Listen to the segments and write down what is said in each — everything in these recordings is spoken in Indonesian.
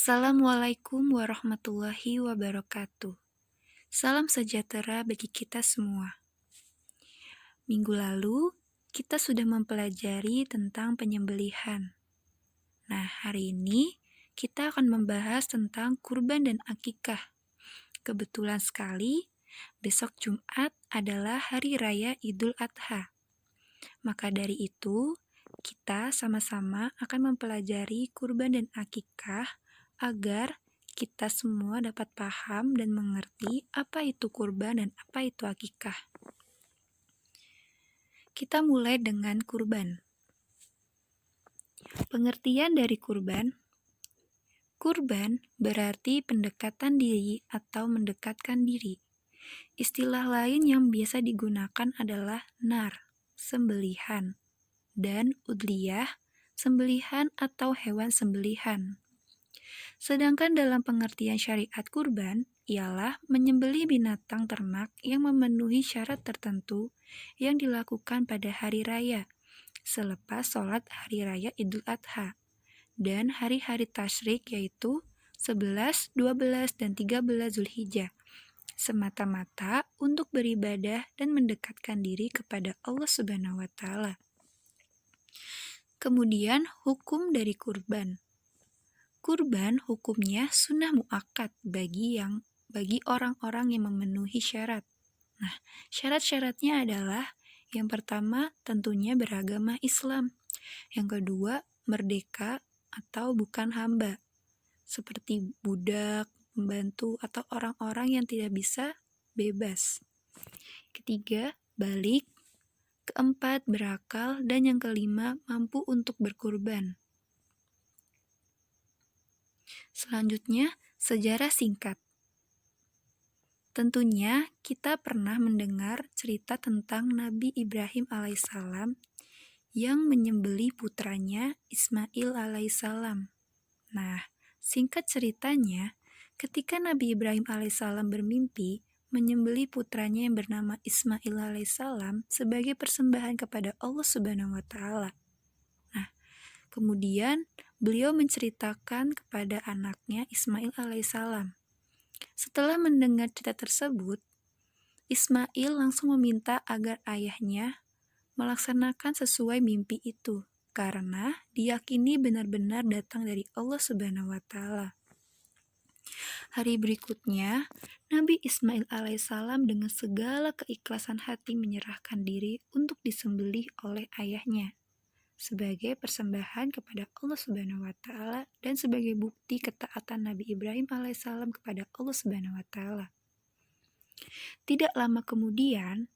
Assalamualaikum warahmatullahi wabarakatuh. Salam sejahtera bagi kita semua. Minggu lalu, kita sudah mempelajari tentang penyembelihan. Nah, hari ini kita akan membahas tentang kurban dan akikah. Kebetulan sekali, besok Jumat adalah Hari Raya Idul Adha. Maka dari itu, kita sama-sama akan mempelajari kurban dan akikah agar kita semua dapat paham dan mengerti apa itu kurban dan apa itu akikah. Kita mulai dengan kurban. Pengertian dari kurban. Kurban berarti pendekatan diri atau mendekatkan diri. Istilah lain yang biasa digunakan adalah nar, sembelihan, dan udliyah, sembelihan atau hewan sembelihan. Sedangkan dalam pengertian syariat kurban, ialah menyembelih binatang ternak yang memenuhi syarat tertentu yang dilakukan pada hari raya, selepas sholat hari raya Idul Adha, dan hari-hari tasyrik yaitu 11, 12, dan 13 Zulhijjah, semata-mata untuk beribadah dan mendekatkan diri kepada Allah Subhanahu wa Ta'ala. Kemudian, hukum dari kurban. Kurban hukumnya sunnah muakkad bagi orang-orang yang memenuhi syarat. Nah, syarat-syaratnya adalah yang pertama tentunya beragama Islam. Yang kedua, merdeka atau bukan hamba, seperti budak, pembantu, atau orang-orang yang tidak bisa bebas. Ketiga, balik. Keempat, berakal. Dan yang kelima, mampu untuk berkurban. Selanjutnya, sejarah singkat. Tentunya kita pernah mendengar cerita tentang Nabi Ibrahim alaihissalam yang menyembelih putranya Ismail alaihissalam. Nah, singkat ceritanya, ketika Nabi Ibrahim alaihissalam bermimpi menyembelih putranya yang bernama Ismail alaihissalam sebagai persembahan kepada Allah Subhanahu wa Ta'ala. Nah, kemudian beliau menceritakan kepada anaknya Ismail alaihissalam. Setelah mendengar cerita tersebut, Ismail langsung meminta agar ayahnya melaksanakan sesuai mimpi itu, karena diyakini benar-benar datang dari Allah Subhanahu wa Ta'ala. Hari berikutnya, Nabi Ismail alaihissalam dengan segala keikhlasan hati menyerahkan diri untuk disembelih oleh ayahnya sebagai persembahan kepada Allah Subhanahu wa Ta'ala dan sebagai bukti ketaatan Nabi Ibrahim alaihissalam kepada Allah Subhanahu wa Ta'ala. Tidak lama kemudian,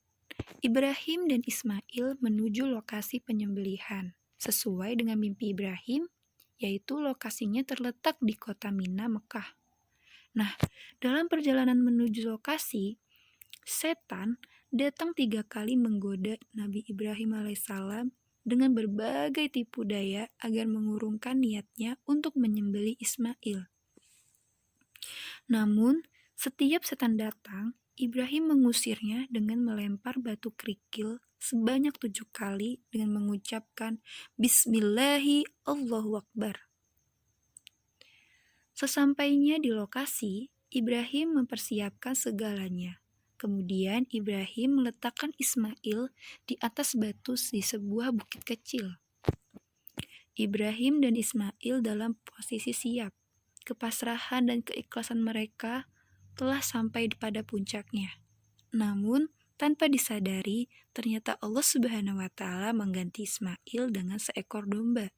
Ibrahim dan Ismail menuju lokasi penyembelihan sesuai dengan mimpi Ibrahim, yaitu lokasinya terletak di kota Mina, Mekah. Nah, dalam perjalanan menuju lokasi, setan datang 3 kali menggoda Nabi Ibrahim alaihissalam dengan berbagai tipu daya agar mengurungkan niatnya untuk menyembelih Ismail. Namun, setiap setan datang, Ibrahim mengusirnya dengan melempar batu kerikil sebanyak 7 kali dengan mengucapkan Bismillahi Allahu Akbar. Sesampainya di lokasi, Ibrahim mempersiapkan segalanya. Kemudian Ibrahim meletakkan Ismail di atas batu di sebuah bukit kecil. Ibrahim dan Ismail dalam posisi siap. Kepasrahan dan keikhlasan mereka telah sampai pada puncaknya. Namun, tanpa disadari, ternyata Allah Subhanahu wa Ta'ala mengganti Ismail dengan seekor domba.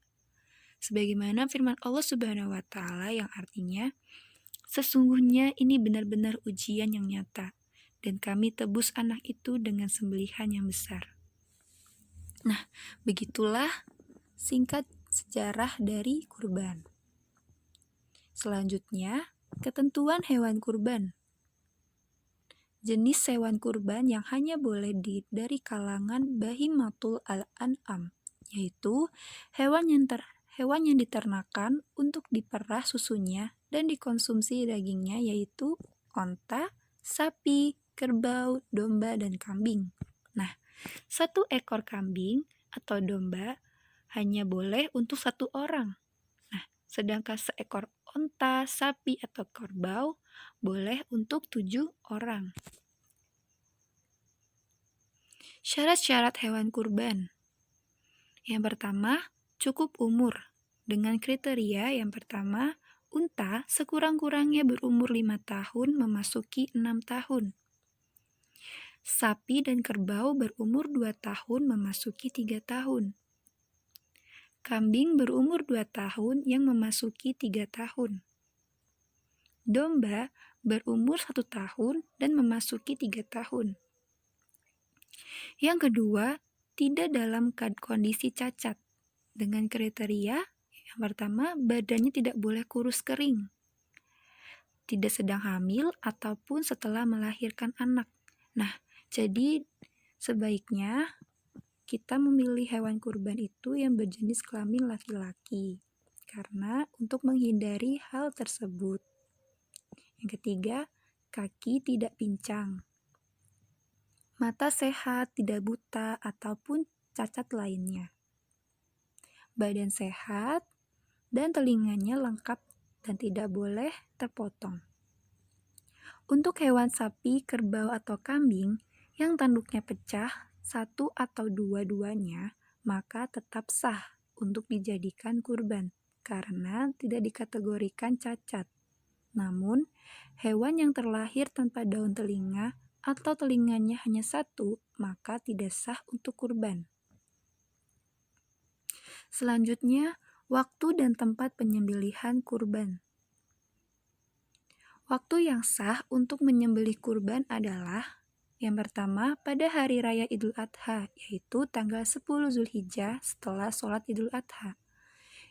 Sebagaimana firman Allah Subhanahu wa Ta'ala yang artinya, sesungguhnya ini benar-benar ujian yang nyata, dan kami tebus anak itu dengan sembelihan yang besar. Nah, begitulah singkat sejarah dari kurban. Selanjutnya, ketentuan hewan kurban. Jenis hewan kurban yang hanya boleh dari kalangan bahimatul al-an'am, yaitu hewan yang diternakan untuk diperah susunya dan dikonsumsi dagingnya, yaitu onta, sapi, kerbau, domba, dan kambing. Nah, 1 ekor kambing atau domba hanya boleh untuk 1 orang. Nah, sedangkan seekor onta, sapi, atau kerbau boleh untuk 7 orang. Syarat-syarat hewan kurban. Yang pertama, cukup umur. Dengan kriteria yang pertama, unta sekurang-kurangnya berumur 5 tahun memasuki 6 tahun. Sapi dan kerbau berumur 2 tahun memasuki 3 tahun. Kambing berumur 2 tahun yang memasuki 3 tahun. Domba berumur 1 tahun dan memasuki 3 tahun. Yang kedua, tidak dalam kondisi cacat. Dengan kriteria yang pertama, badannya tidak boleh kurus kering, tidak sedang hamil, ataupun setelah melahirkan anak. Nah, jadi sebaiknya kita memilih hewan kurban itu yang berjenis kelamin laki-laki, karena untuk menghindari hal tersebut. Yang ketiga, kaki tidak pincang, mata sehat, tidak buta, ataupun cacat lainnya. Badan sehat, dan telinganya lengkap dan tidak boleh terpotong. Untuk hewan sapi, kerbau, atau kambing yang tanduknya pecah, satu atau dua-duanya, maka tetap sah untuk dijadikan kurban, karena tidak dikategorikan cacat. Namun, hewan yang terlahir tanpa daun telinga atau telinganya hanya satu, maka tidak sah untuk kurban. Selanjutnya, waktu dan tempat penyembelihan kurban. Waktu yang sah untuk menyembelih kurban adalah yang pertama pada hari raya Idul Adha, yaitu tanggal 10 Zulhijjah setelah sholat Idul Adha.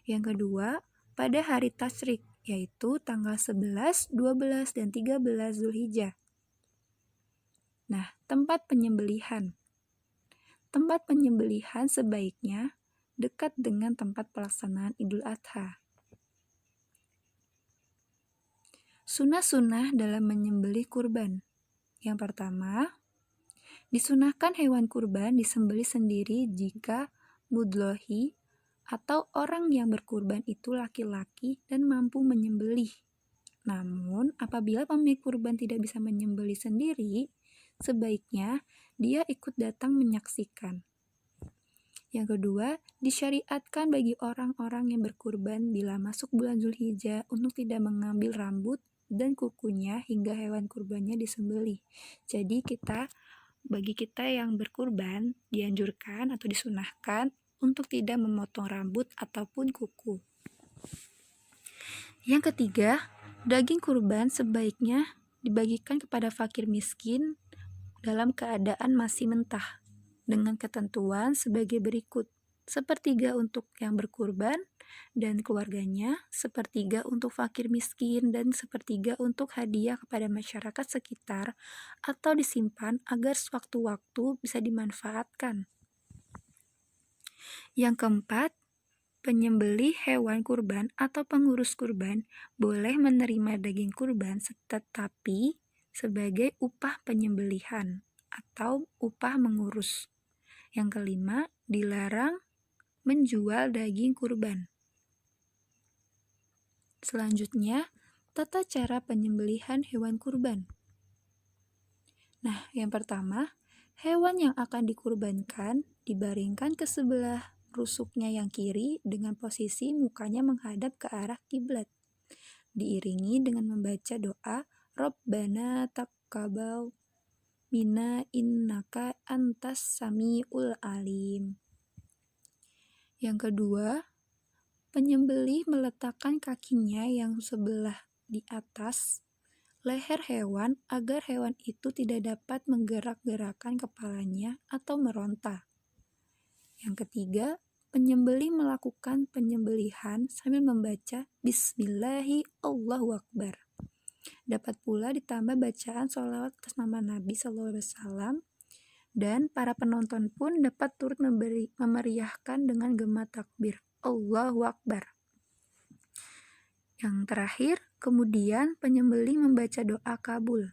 Yang kedua, pada hari Tasyrik, yaitu tanggal 11, 12, dan 13 Zulhijjah. Nah, tempat penyembelihan. Tempat penyembelihan sebaiknya dekat dengan tempat pelaksanaan Idul Adha. Sunnah-sunnah dalam menyembelih kurban. Yang pertama, disunahkan hewan kurban disembelih sendiri jika mudlohi atau orang yang berkurban itu laki-laki dan mampu menyembelih. Namun, apabila pemilik kurban tidak bisa menyembelih sendiri, sebaiknya dia ikut datang menyaksikan. Yang kedua, disyariatkan bagi orang-orang yang berkurban bila masuk bulan Zulhijjah untuk tidak mengambil rambut dan kukunya hingga hewan kurbannya disembelih. Jadi bagi kita yang berkurban dianjurkan atau disunahkan untuk tidak memotong rambut ataupun kuku. Yang ketiga, daging kurban sebaiknya dibagikan kepada fakir miskin dalam keadaan masih mentah dengan ketentuan sebagai berikut: sepertiga untuk yang berkurban dan keluarganya, sepertiga untuk fakir miskin, dan sepertiga untuk hadiah kepada masyarakat sekitar atau disimpan agar sewaktu-waktu bisa dimanfaatkan. Yang keempat, penyembelih hewan kurban atau pengurus kurban boleh menerima daging kurban tetapi sebagai upah penyembelihan atau upah mengurus. Yang kelima, dilarang menjual daging kurban. Selanjutnya, tata cara penyembelihan hewan kurban. Nah, yang pertama, hewan yang akan dikurbankan dibaringkan ke sebelah rusuknya yang kiri dengan posisi mukanya menghadap ke arah kiblat, diiringi dengan membaca doa Rabbana taqabbal minna innaka antas samiul alim. Yang kedua, penyembelih meletakkan kakinya yang sebelah di atas leher hewan agar hewan itu tidak dapat menggerak-gerakkan kepalanya atau meronta. Yang ketiga, penyembelih melakukan penyembelihan sambil membaca Bismillahi Allahu Akbar. Dapat pula ditambah bacaan sholawat atas nama Nabi SAW, dan para penonton pun dapat turut memeriahkan dengan gema takbir Allahu Akbar. Yang terakhir, kemudian penyembelih membaca doa kabul.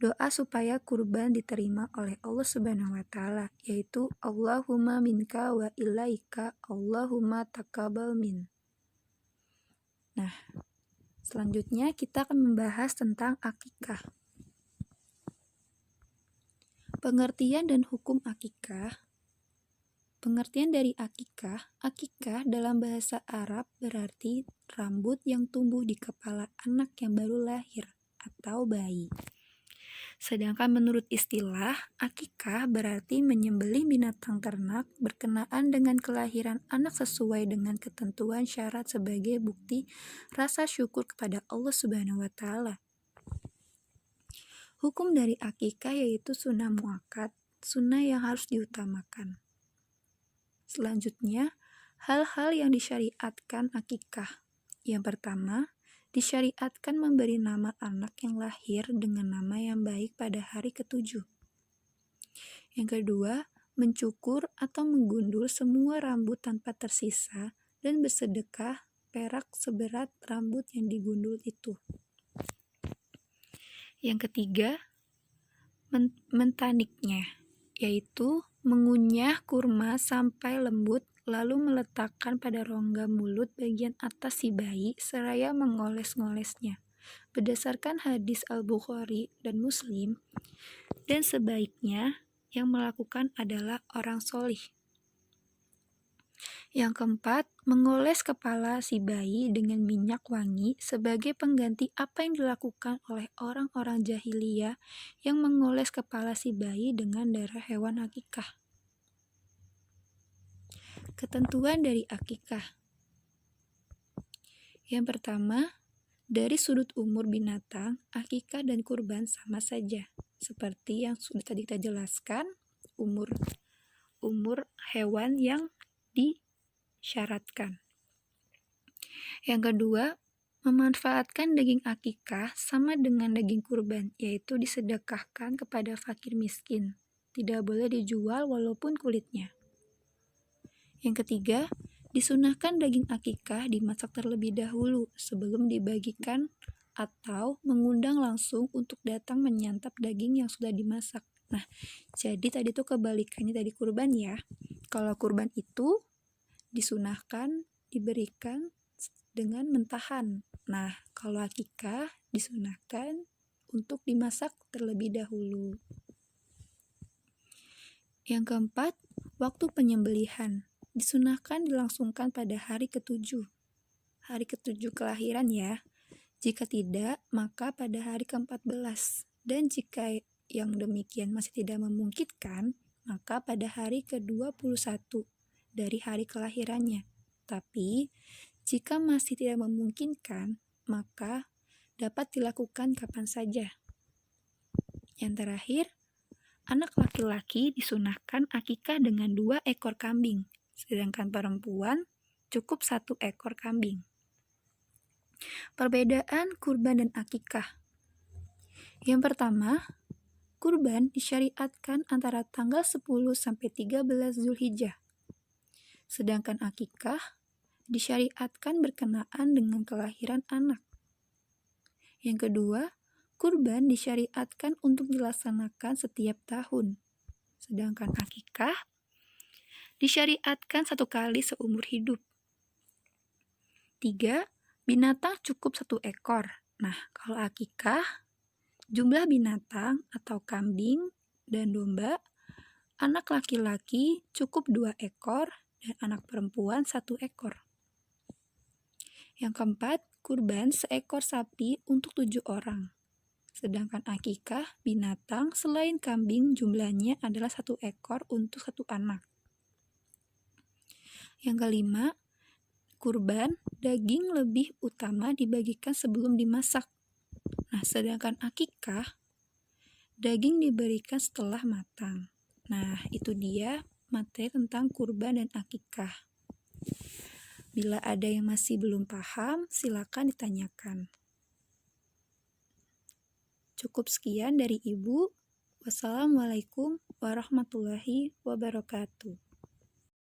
Doa supaya kurban diterima oleh Allah Subhanahu wa taala, yaitu Allahumma minka wa ilaika Allahumma taqabbal min. Nah, selanjutnya kita akan membahas tentang akikah. Pengertian dan hukum akikah. Pengertian dari akikah dalam bahasa Arab berarti rambut yang tumbuh di kepala anak yang baru lahir atau bayi. Sedangkan menurut istilah, akikah berarti menyembelih binatang ternak berkenaan dengan kelahiran anak sesuai dengan ketentuan syarat sebagai bukti rasa syukur kepada Allah Subhanahu wa Ta'ala. Hukum dari akikah yaitu sunnah muakkad, sunnah yang harus diutamakan. Selanjutnya, hal-hal yang disyariatkan akikah. Yang pertama, disyariatkan memberi nama anak yang lahir dengan nama yang baik pada hari ke-7. Yang kedua, mencukur atau menggundul semua rambut tanpa tersisa dan bersedekah perak seberat rambut yang digundul itu. Yang ketiga, mentaniknya, yaitu mengunyah kurma sampai lembut lalu meletakkan pada rongga mulut bagian atas si bayi seraya mengoles-ngolesnya. Berdasarkan hadis Al-Bukhari dan Muslim, dan sebaiknya yang melakukan adalah orang solih. Yang keempat, mengoles kepala si bayi dengan minyak wangi sebagai pengganti apa yang dilakukan oleh orang-orang jahiliyah yang mengoles kepala si bayi dengan darah hewan akikah. Ketentuan dari akikah. Yang pertama, dari sudut umur binatang, akikah dan kurban sama saja. Seperti yang sudah tadi kita jelaskan, umur hewan yang disyaratkan. Yang kedua, memanfaatkan daging akikah sama dengan daging kurban, yaitu disedekahkan kepada fakir miskin. Tidak boleh dijual walaupun kulitnya. Yang ketiga, disunahkan daging akikah dimasak terlebih dahulu sebelum dibagikan atau mengundang langsung untuk datang menyantap daging yang sudah dimasak. Nah, jadi tadi tuh kebalikannya dari kurban ya. Kalau kurban itu disunahkan diberikan dengan mentahan. Nah, kalau akikah disunahkan untuk dimasak terlebih dahulu. Yang keempat, waktu penyembelihan. Disunahkan dilangsungkan pada hari ke-7. Hari ke-7 kelahiran ya. Jika tidak, maka pada hari ke-14. Dan jika yang demikian masih tidak memungkinkan, maka pada hari ke-21 dari hari kelahirannya. Tapi, jika masih tidak memungkinkan, maka dapat dilakukan kapan saja. Yang terakhir, anak laki-laki disunahkan akikah dengan 2 ekor kambing. Sedangkan perempuan cukup 1 ekor kambing. Perbedaan kurban dan akikah. Yang pertama, kurban disyariatkan antara tanggal 10 sampai 13 Zulhijjah. Sedangkan akikah disyariatkan berkenaan dengan kelahiran anak. Yang kedua, kurban disyariatkan untuk dilaksanakan setiap tahun. Sedangkan akikah disyariatkan 1 kali seumur hidup. 3. Binatang cukup 1 ekor. Nah, kalau akikah, jumlah binatang atau kambing dan domba, anak laki-laki cukup 2 ekor dan anak perempuan 1 ekor. Yang keempat, kurban seekor sapi untuk 7 orang. Sedangkan akikah binatang selain kambing jumlahnya adalah 1 ekor untuk 1 anak. Yang kelima, kurban daging lebih utama dibagikan sebelum dimasak. Nah, sedangkan akikah daging diberikan setelah matang. Nah, itu dia materi tentang kurban dan akikah. Bila ada yang masih belum paham, silakan ditanyakan. Cukup sekian dari Ibu. Wassalamualaikum warahmatullahi wabarakatuh.